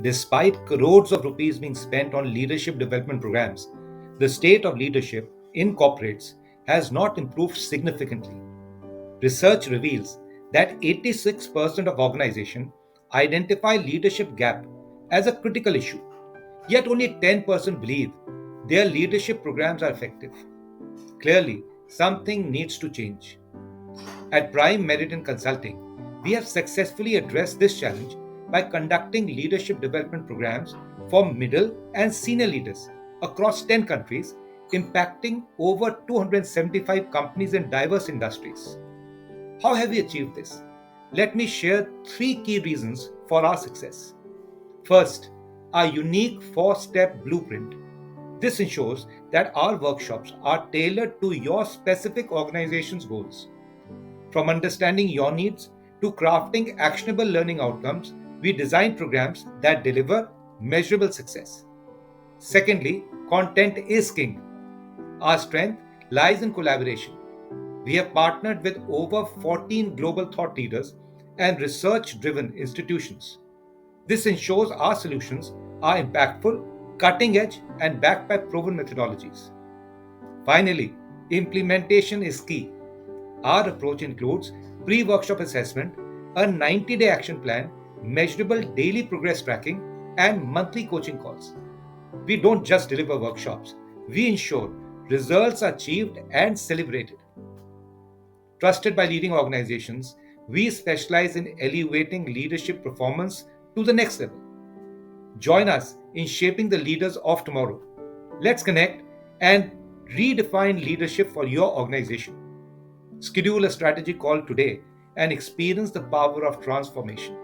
Despite crores of rupees being spent on leadership development programs, the state of leadership in corporates has not improved significantly. Research reveals that 86% of organizations identify leadership gap as a critical issue, yet only 10% believe their leadership programs are effective. Clearly, something needs to change. At Prime Meridian Consulting, we have successfully addressed this challenge by conducting leadership development programs for middle and senior leaders across 10 countries, impacting over 275 companies in diverse industries. How have we achieved this? Let me share three key reasons for our success. First, our unique four-step blueprint. This ensures that our workshops are tailored to your specific organization's goals. From understanding your needs to crafting actionable learning outcomes, we design programs that deliver measurable success. Secondly, content is king. Our strength lies in collaboration. We have partnered with over 14 global thought leaders and research driven institutions. This ensures our solutions are impactful, cutting edge, and backed by proven methodologies. Finally, implementation is key. Our approach includes pre workshop assessment, a 90-day action plan, measurable daily progress tracking, and monthly coaching calls. We don't just deliver workshops, we ensure results are achieved and celebrated. Trusted by leading organizations, we specialize in elevating leadership performance to the next level. Join us in shaping the leaders of tomorrow. Let's connect and redefine leadership for your organization. Schedule a strategy call today and experience the power of transformation.